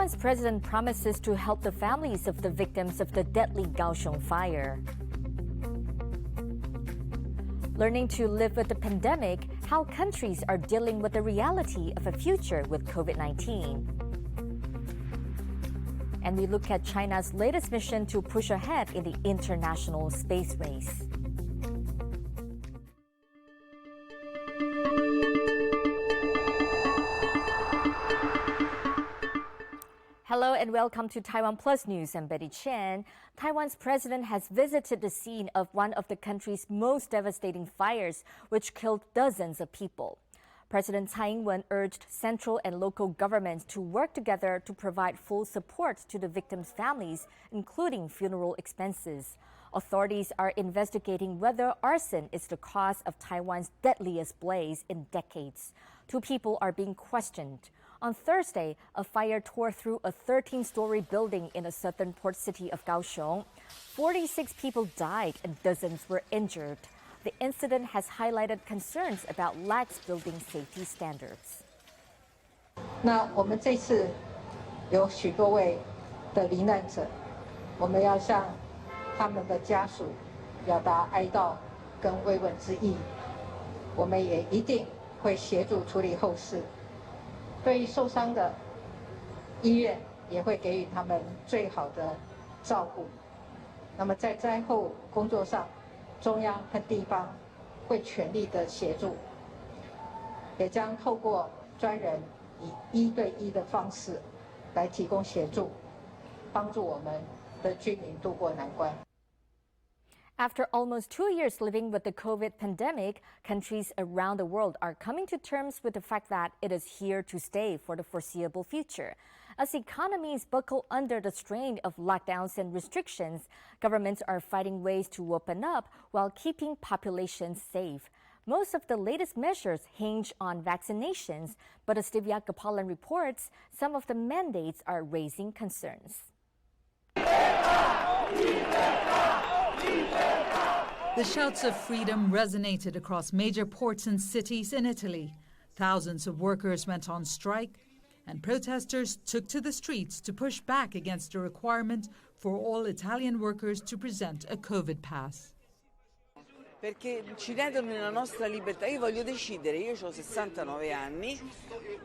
Taiwan's president promises to help the families of the victims of the deadly Kaohsuing fire. Learning to live with the pandemic, how countries are dealing with the reality of a future with COVID-19. And we look at China's latest mission to push ahead in the international space race. Hello and welcome to TaiwanPlus News. I'm Betty Chen. Taiwan's president has visited the scene of one of the country's most devastating fires, which killed dozens of people. President Tsai Ing-wen urged central and local governments to work together to provide full support to the victims' families, including funeral expenses. Authorities are investigating whether arson is the cause of Taiwan's deadliest blaze in decades. 2 people are being questioned. On Thursday, a fire tore through a 13-story building in the southern port city of Kaohsuing. 46 people died and dozens were injured. The incident has highlighted concerns about lax building safety standards. 那我们这次有许多位的罹难者，我们要向他们的家属表达哀悼跟慰问之意。我们也一定会协助处理后事。 对于受伤的医院也会给予他们最好的照顾。那么在灾后工作上，中央和地方会全力的协助，也将透过专人以1对1的方式来提供协助，帮助我们的居民渡过难关。 After almost 2 years living with the COVID pandemic, countries around the world are coming to terms with the fact that it is here to stay for the foreseeable future. As economies buckle under the strain of lockdowns and restrictions, governments are finding ways to open up while keeping populations safe. Most of the latest measures hinge on vaccinations, but as Divya Gopalan reports, some of the mandates are raising concerns. The shouts of freedom resonated across major ports and cities in Italy. Thousands of workers went on strike, and protesters took to the streets to push back against the requirement for all Italian workers to present a COVID pass. Perché ci ledono nella nostra libertà. Io voglio decidere, io ho 69 anni,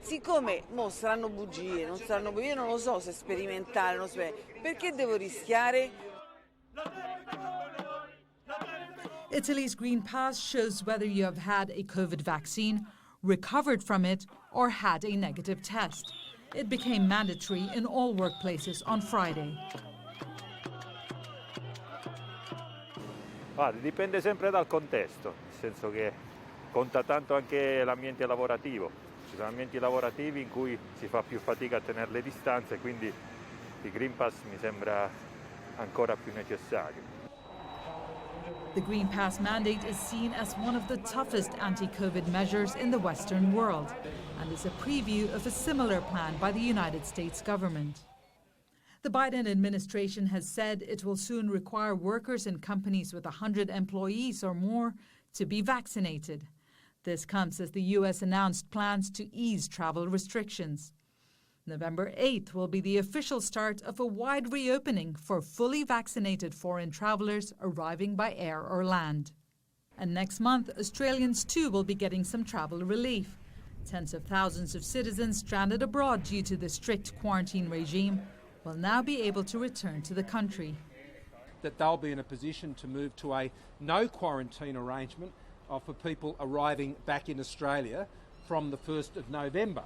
siccome saranno bugie, non saranno bugie, io non lo so se sperimentare, perché devo rischiare? Italy's Green Pass shows whether you have had a COVID vaccine, recovered from it, or had a negative test. It became mandatory in all workplaces on Friday. Dipende sempre dal contesto, nel senso che conta tanto anche l'ambiente lavorativo. Ci sono ambienti lavorativi in cui si fa più fatica a tenere le distanze, quindi il Green Pass mi sembra ancora più necessario. The Green Pass mandate is seen as one of the toughest anti-COVID measures in the Western world and is a preview of a similar plan by the United States government. The Biden administration has said it will soon require workers in companies with 100 employees or more to be vaccinated. This comes as the U.S. announced plans to ease travel restrictions. November 8th will be the official start of a wide reopening for fully vaccinated foreign travelers arriving by air or land. And next month, Australians too will be getting some travel relief. Tens of thousands of citizens stranded abroad due to the strict quarantine regime will now be able to return to the country. That they'll be in a position to move to a no quarantine arrangement for people arriving back in Australia from the 1st of November.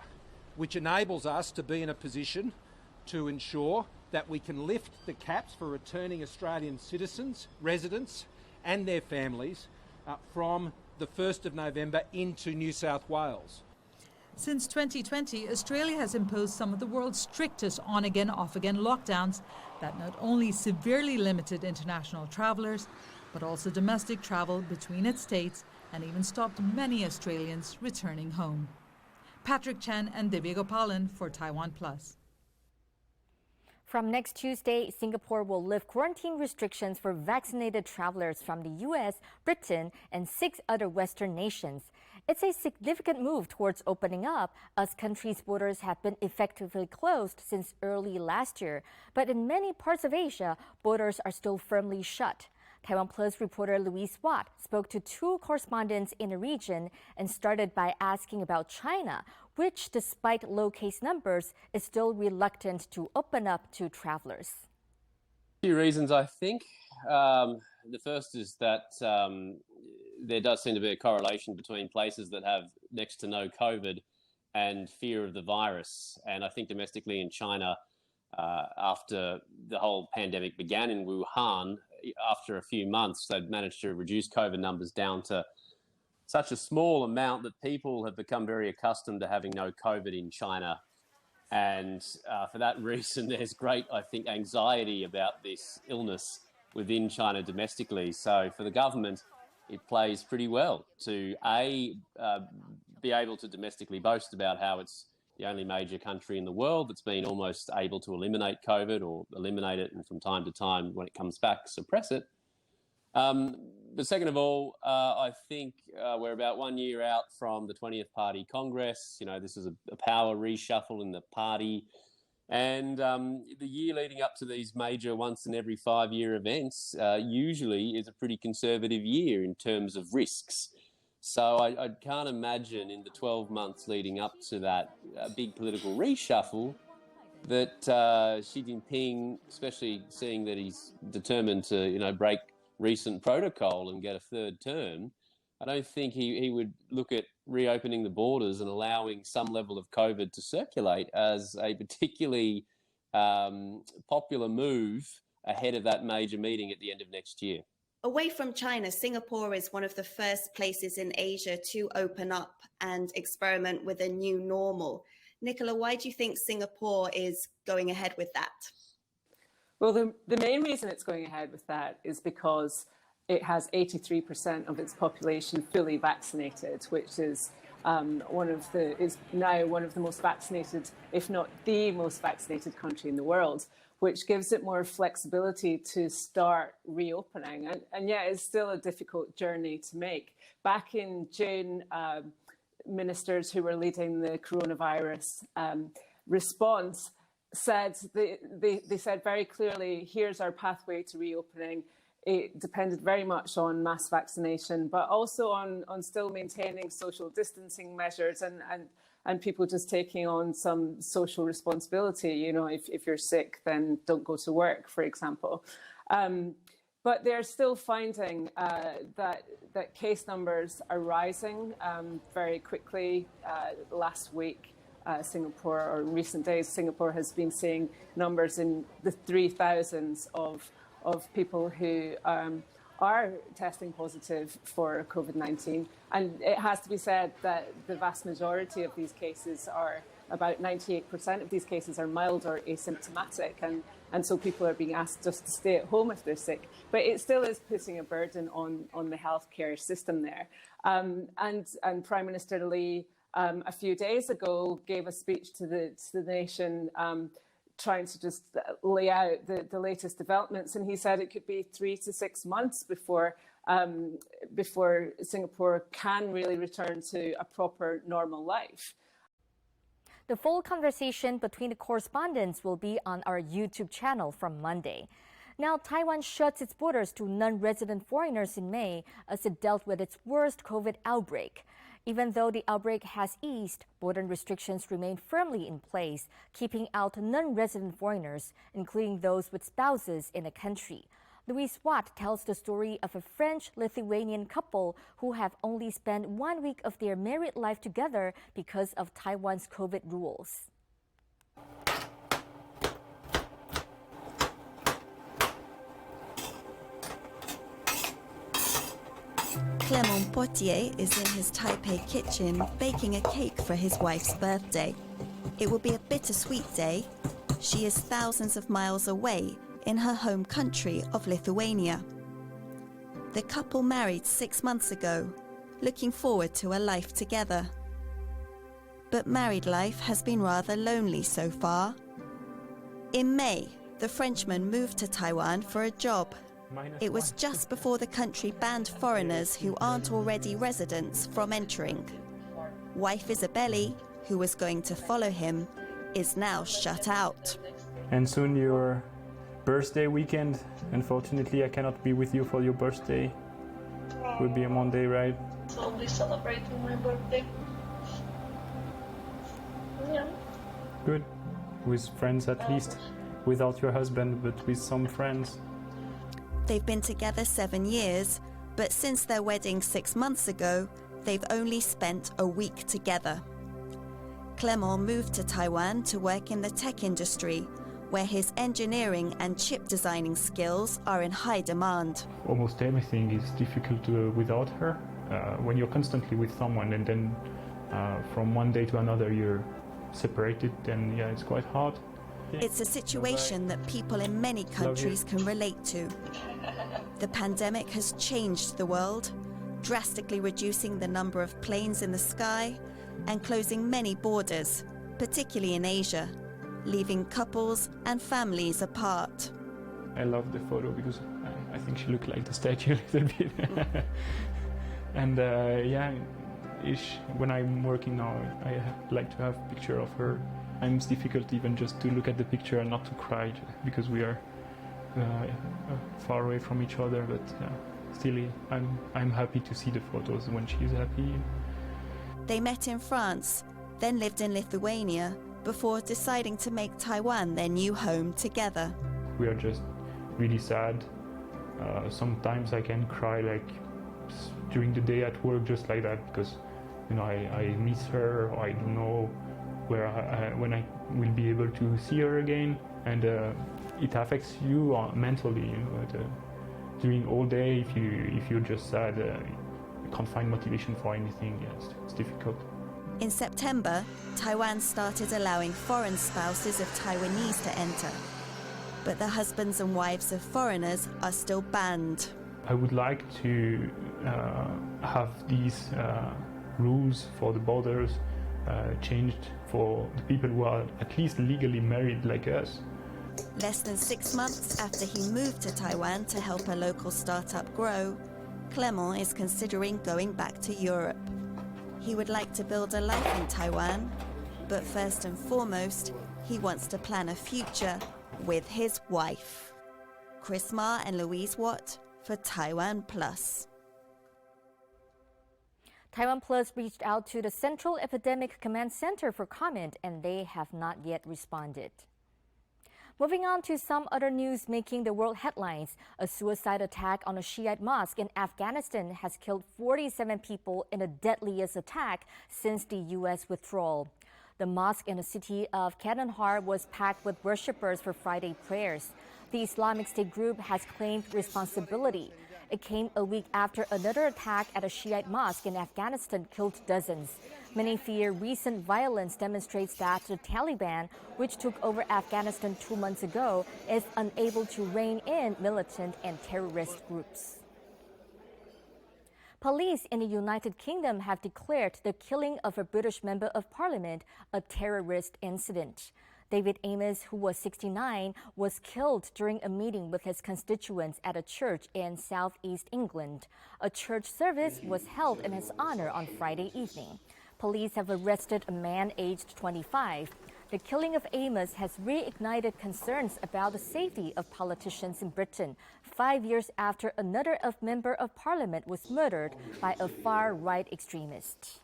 Which enables us to be in a position to ensure that we can lift the caps for returning Australian citizens, residents and their families from the 1st of November into New South Wales. Since 2020, Australia has imposed some of the world's strictest on-again, off-again lockdowns that not only severely limited international travellers, but also domestic travel between its states and even stopped many Australians returning home. Patrick Chen and Divya Gopalan for TaiwanPlus. From next Tuesday, Singapore will lift quarantine restrictions for vaccinated travelers from the U.S., Britain, and 6 other Western nations. It's a significant move towards opening up, as countries' borders have been effectively closed since early last year. But in many parts of Asia, borders are still firmly shut. TaiwanPlus reporter Louise Watt spoke to two correspondents in the region and started by asking about China, which, despite low case numbers, is still reluctant to open up to travelers. A few reasons, I think. The first is that there does seem to be a correlation between places that have next to no COVID and fear of the virus. And I think domestically in China, after the whole pandemic began in Wuhan, after a few months, they'd managed to reduce COVID numbers down to such a small amount that people have become very accustomed to having no COVID in China. And for that reason, there's great, I think, anxiety about this illness within China domestically. So for the government, it plays pretty well to, be able to domestically boast about how it's the only major country in the world that's been almost able to eliminate COVID or eliminate it, and from time to time, when it comes back, suppress it. But second of all, I think we're about 1 year out from the 20th Party Congress. You know, this is a power reshuffle in the party. And the year leading up to these major once in every 5 year events usually is a pretty conservative year in terms of risks. So I can't imagine in the 12 months leading up to that big political reshuffle that Xi Jinping, especially seeing that he's determined to, you know, break recent protocol and get a third term, I don't think he would look at reopening the borders and allowing some level of COVID to circulate as a particularly popular move ahead of that major meeting at the end of next year. Away from China, Singapore is one of the first places in Asia to open up and experiment with a new normal. Nicola, why do you think Singapore is going ahead with that? Well, the main reason it's going ahead with that is because it has 83% of its population fully vaccinated, which is now one of the most vaccinated, if not the most vaccinated country in the world, which gives it more flexibility to start reopening. And yet it's still a difficult journey to make. Back in June, ministers who were leading the coronavirus response said, they said very clearly, here's our pathway to reopening. It depended very much on mass vaccination, but also on still maintaining social distancing measures and people just taking on some social responsibility. You know, if you're sick, then don't go to work, for example. But they're still finding that case numbers are rising very quickly. Last week, Singapore, or in recent days, Singapore has been seeing numbers in the 3,000s of people who are testing positive for COVID-19. And it has to be said that the vast majority of these cases are, about 98% of these cases are mild or asymptomatic. And so people are being asked just to stay at home if they're sick. But it still is putting a burden on the healthcare system there. And Prime Minister Lee, a few days ago, gave a speech to the nation trying to just lay out the latest developments. And he said it could be 3 to 6 months before Singapore can really return to a proper normal life. The full conversation between the correspondents will be on our YouTube channel from Monday. Now, Taiwan shuts its borders to non-resident foreigners in May as it dealt with its worst COVID outbreak. Even though the outbreak has eased, border restrictions remain firmly in place, keeping out non-resident foreigners, including those with spouses in the country. Louise Watt tells the story of a French-Lithuanian couple who have only spent 1 week of their married life together because of Taiwan's COVID rules. Clément Potier is in his Taipei kitchen baking a cake for his wife's birthday. It will be a bittersweet day. She is thousands of miles away in her home country of Lithuania. The couple married 6 months ago, looking forward to a life together. But married life has been rather lonely so far. In May, the Frenchman moved to Taiwan for a job. It was just before the country banned foreigners who aren't already residents from entering. Wife Isabelle, who was going to follow him, is now shut out. And soon your birthday weekend. Unfortunately, I cannot be with you for your birthday. It will be a Monday, right? So we celebrating my birthday. Yeah. Good. With friends at least. Without your husband, but with some friends. They've been together 7 years, but since their wedding 6 months ago, they've only spent a week together. Clement moved to Taiwan to work in the tech industry, where his engineering and chip designing skills are in high demand. Almost everything is difficult without her. When you're constantly with someone and then from one day to another you're separated, then yeah, it's quite hard. It's a situation that people in many countries can relate to. The pandemic has changed the world, drastically reducing the number of planes in the sky and closing many borders, particularly in Asia, leaving couples and families apart. I love the photo because I think she looked like the statue a little bit. And yeah, when I'm working now, I like to have a picture of her. It's difficult even just to look at the picture and not to cry because we are far away from each other, but still I'm happy to see the photos when she's happy. They met in France, then lived in Lithuania, before deciding to make Taiwan their new home together. We are just really sad. Sometimes I can cry like during the day at work just like that because I miss her, or I don't know when I will be able to see her again, and it affects you mentally. During all day, if you're just sad, you can't find motivation for anything. Yes, it's difficult. In September, Taiwan started allowing foreign spouses of Taiwanese to enter, but the husbands and wives of foreigners are still banned. I would like to have these rules for the borders changed for the people who are at least legally married like us. Less than 6 months after he moved to Taiwan to help a local startup grow, Clement is considering going back to Europe. He would like to build a life in Taiwan, but first and foremost, he wants to plan a future with his wife. Chris Ma and Louise Watt for TaiwanPlus. TaiwanPlus reached out to the Central Epidemic Command Center for comment, and they have not yet responded. Moving on to some other news making the world headlines. A suicide attack on a Shiite mosque in Afghanistan has killed 47 people in the deadliest attack since the U.S. withdrawal. The mosque in the city of Kandahar was packed with worshippers for Friday prayers. The Islamic State group has claimed responsibility. It came a week after another attack at a Shiite mosque in Afghanistan killed dozens. Many fear recent violence demonstrates that the Taliban, which took over Afghanistan 2 months ago, is unable to rein in militant and terrorist groups. Police in the United Kingdom have declared the killing of a British member of parliament a terrorist incident. David Amos, who was 69, was killed during a meeting with his constituents at a church in southeast England. A church service was held in his honor on Friday evening. Police have arrested a man aged 25. The killing of Amos has reignited concerns about the safety of politicians in Britain, 5 years after another member of parliament was murdered by a far-right extremist.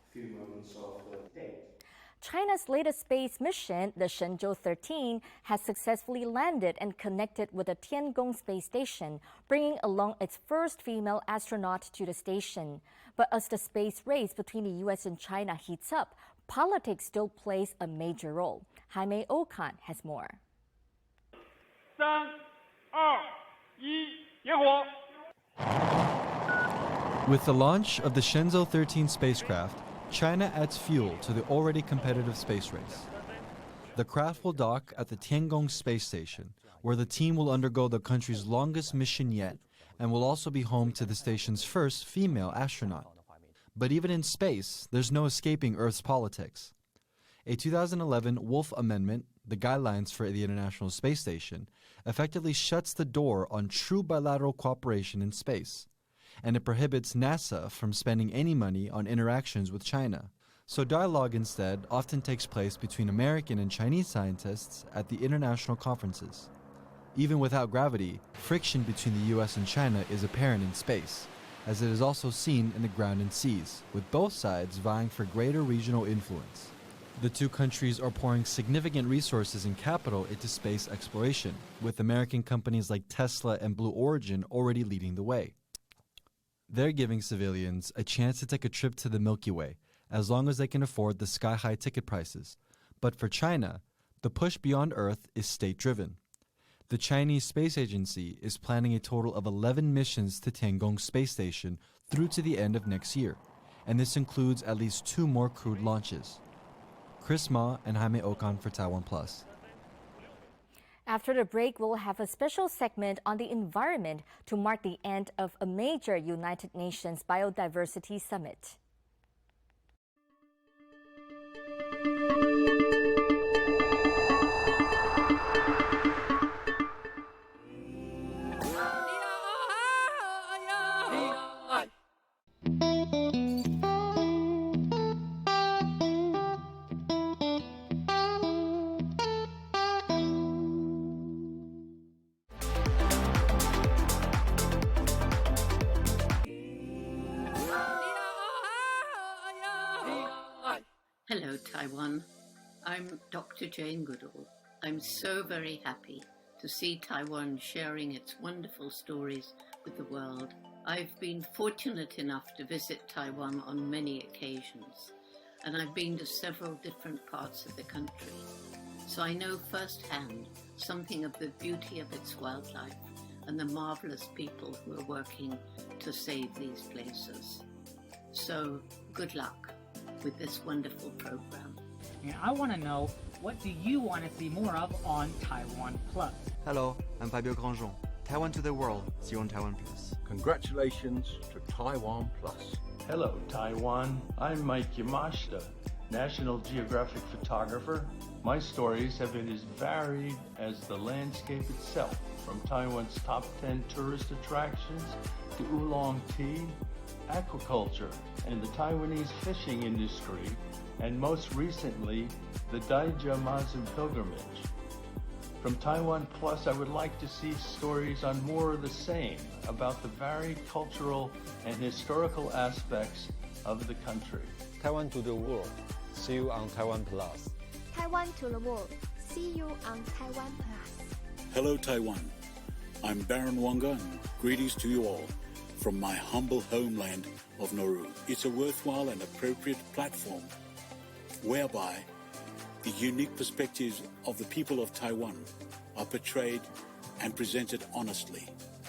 China's latest space mission, the Shenzhou 13, has successfully landed and connected with the Tiangong space station, bringing along its first female astronaut to the station. But as the space race between the U.S. and China heats up, politics still plays a major role. Jaime Okan has more. 3、2、1，点火！ With the launch of the Shenzhou 13 spacecraft, China adds fuel to the already competitive space race. The craft will dock at the Tiangong space station, where the team will undergo the country's longest mission yet, and will also be home to the station's first female astronaut. But even in space, there's no escaping Earth's politics. A 2011 Wolf Amendment, the guidelines for the International Space Station, effectively shuts the door on true bilateral cooperation in space, and it prohibits NASA from spending any money on interactions with China. So dialogue instead often takes place between American and Chinese scientists at the international conferences. Even without gravity, friction between the US and China is apparent in space, as it is also seen in the ground and seas, with both sides vying for greater regional influence. The two countries are pouring significant resources and capital into space exploration, with American companies like Tesla and Blue Origin already leading the way. They're giving civilians a chance to take a trip to the Milky Way, as long as they can afford the sky-high ticket prices. But for China, the push beyond Earth is state-driven. The Chinese Space Agency is planning a total of 11 missions to Tiangong Space Station through to the end of next year, and this includes at least 2 more crewed launches. Chris Ma and Jaime Okan for TaiwanPlus. After the break, we'll have a special segment on the environment to mark the end of a major United Nations Biodiversity Summit. Hello, Taiwan. I'm Dr. Jane Goodall. I'm so very happy to see Taiwan sharing its wonderful stories with the world. I've been fortunate enough to visit Taiwan on many occasions, and I've been to several different parts of the country. So I know firsthand something of the beauty of its wildlife and the marvelous people who are working to save these places. So good luck with this wonderful program. And I want to know, what do you want to see more of on TaiwanPlus? Hello, I'm Fabio Grandjean. Taiwan to the world. See you on TaiwanPlus. Congratulations to TaiwanPlus. Hello, Taiwan. I'm Mike Yamashita, National Geographic photographer. My stories have been as varied as the landscape itself, from Taiwan's top 10 tourist attractions to oolong tea, aquaculture, and the Taiwanese fishing industry, and most recently, the Daijia-Mazu pilgrimage. From TaiwanPlus, I would like to see stories on more of the same, about the varied cultural and historical aspects of the country. Taiwan to the world. See you on TaiwanPlus. Taiwan to the world. See you on TaiwanPlus. Hello, Taiwan. I'm Baron Wanga, and greetings to you all from my humble homeland of Nauru. It's a worthwhile and appropriate platform whereby the unique perspectives of the people of Taiwan are portrayed and presented honestly.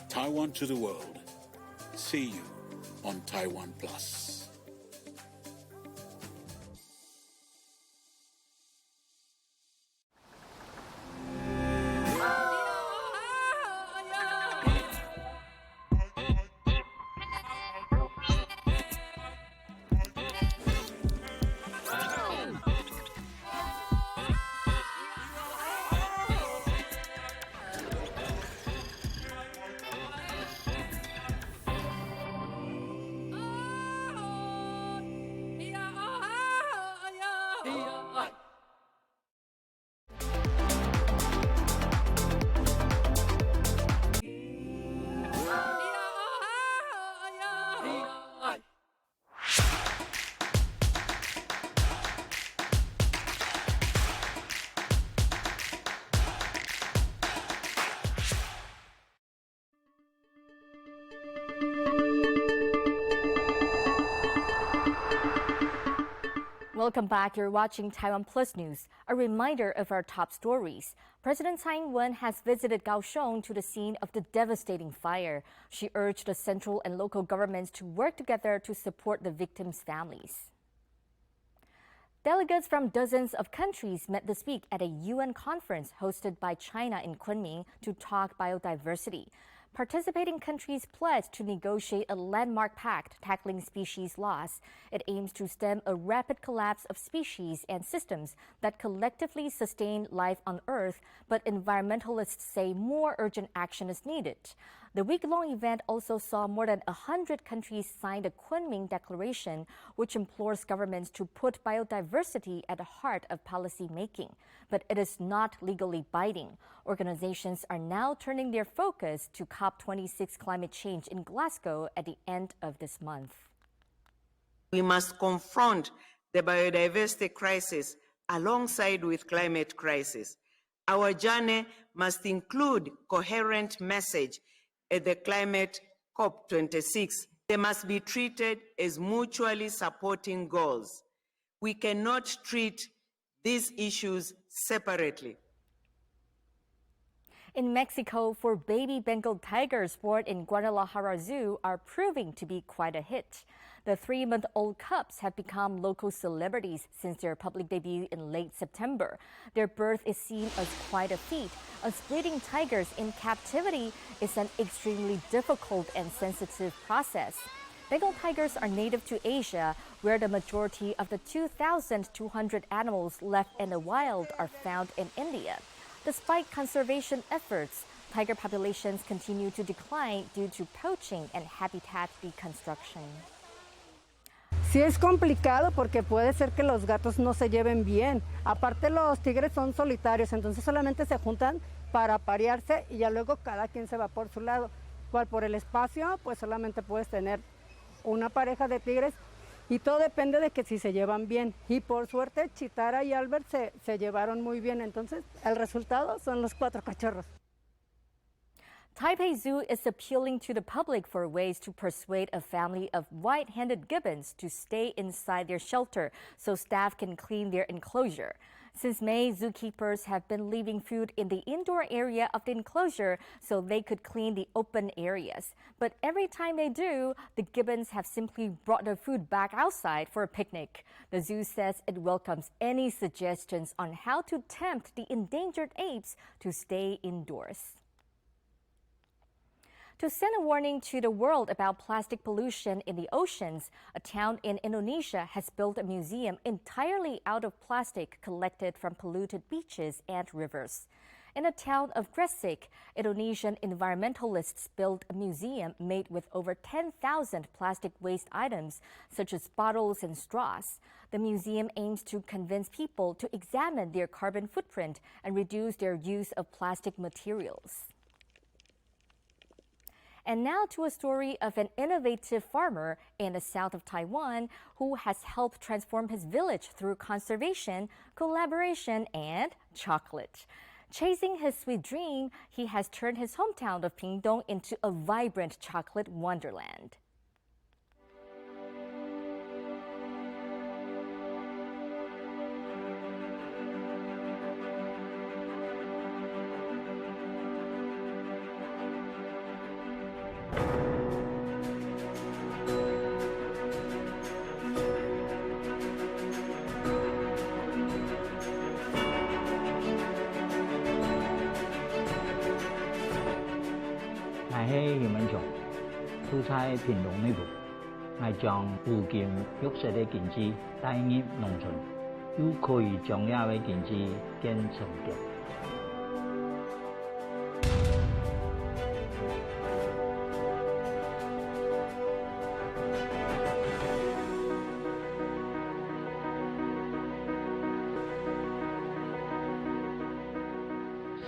Taiwan to the world. See you on TaiwanPlus. Welcome back. You're watching TaiwanPlus News. A reminder of our top stories. President Tsai Ing-wen has visited Kaohsuing to the scene of the devastating fire. She urged the central and local governments to work together to support the victims' families. Delegates from dozens of countries met this week at a UN conference hosted by China in Kunming to talk biodiversity. Participating countries pledged to negotiate a landmark pact tackling species loss. It aims to stem a rapid collapse of species and systems that collectively sustain life on Earth, but environmentalists say more urgent action is needed. The week-long event also saw more than 100 countries sign the Kunming Declaration, which implores governments to put biodiversity at the heart of policy making. But it is not legally binding. Organizations are now turning their focus to COP26 climate change in Glasgow at the end of this month. We must confront the biodiversity crisis alongside with climate crisis. Our journey must include coherent message at the climate COP26. They must be treated as mutually supporting goals. We cannot treat these issues separately. In Mexico, 4 baby Bengal tigers born in Guadalajara Zoo are proving to be quite a hit. The 3-month-old cubs have become local celebrities since their public debut in late September. Their birth is seen as quite a feat, as breeding tigers in captivity is an extremely difficult and sensitive process. Bengal tigers are native to Asia, where the majority of the 2,200 animals left in the wild are found in India. Despite conservation efforts, tiger populations continue to decline due to poaching and habitat deconstruction. Sí es complicado porque puede ser que los gatos no se lleven bien. Aparte los tigres son solitarios, entonces solamente se juntan para aparearse y ya luego cada quien se va por su lado. Cual por el espacio, pues solamente puedes tener una pareja de tigres y todo depende de que si se llevan bien. Y por suerte Chitara y Albert se llevaron muy bien, entonces el resultado son los 4 cachorros. Taipei Zoo is appealing to the public for ways to persuade a family of white-handed gibbons to stay inside their shelter so staff can clean their enclosure. Since May, zookeepers have been leaving food in the indoor area of the enclosure so they could clean the open areas. But every time they do, the gibbons have simply brought the food back outside for a picnic. The zoo says it welcomes any suggestions on how to tempt the endangered apes to stay indoors. To send a warning to the world about plastic pollution in the oceans, a town in Indonesia has built a museum entirely out of plastic collected from polluted beaches and rivers. In the town of Gresik, Indonesian environmentalists built a museum made with over 10,000 plastic waste items, such as bottles and straws. The museum aims to convince people to examine their carbon footprint and reduce their use of plastic materials. And now to a story of an innovative farmer in the south of Taiwan who has helped transform his village through conservation, collaboration, and chocolate. Chasing his sweet dream, he has turned his hometown of Pingdong into a vibrant chocolate wonderland. Tôi在平壤內部，我將附近綠色的景緻帶入農村，又可以將這位景緻建成嘅。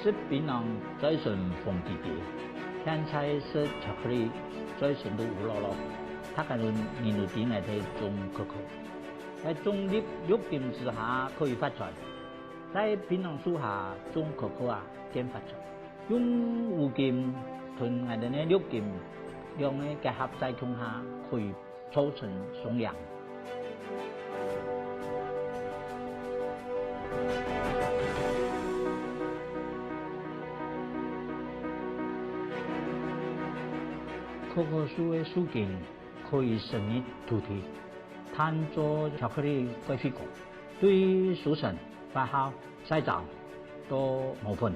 是檳榔再生風季節，現在是巧克力再生的烏落落，它可能年度點嚟睇種可可，喺種粒綠金之下可以發財，在檳榔樹下種可可啊，更發財。用烏金同我哋嘅綠金兩個結合在中下，可以造成雙贏。可可樹的樹根可以生育土地，產做巧克力貴妃果，對樹身發酵、曬長都冇分。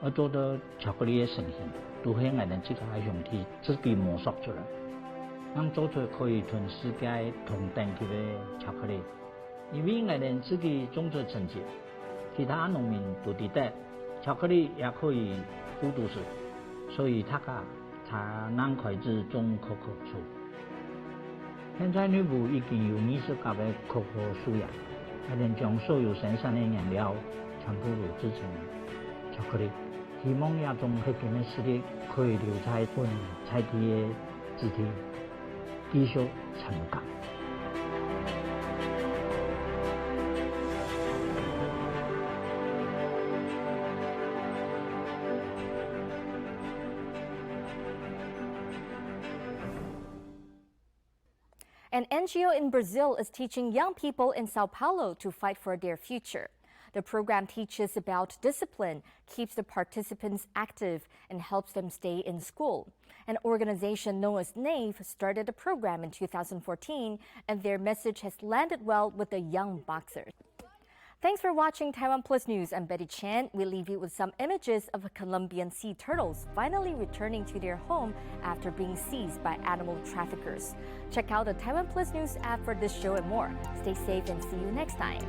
而做到巧克力的成型，除非我们这个爱上去自己摸索出来，咱做出可以全世界同等级的巧克力。因为我们自己种出成绩，其他农民都得得，巧克力也可以复读式，所以大家才能开始种可可树。现在内部已经有20家的可可树园，我们将所有生产的原料全部都制成巧克力。希望亚中迄边的实力可以留在本菜地的肢体，继续成长。An NGO in Brazil is teaching young people in Sao Paulo to fight for their future. The program teaches about discipline, keeps the participants active, and helps them stay in school. An organization known as NAVE started the program in 2014, and their message has landed well with the young boxers. Thanks for watching TaiwanPlus News. I'm Betty Chen. We leave you with some images of Colombian sea turtles finally returning to their home after being seized by animal traffickers. Check out the TaiwanPlus News app for this show and more. Stay safe and see you next time.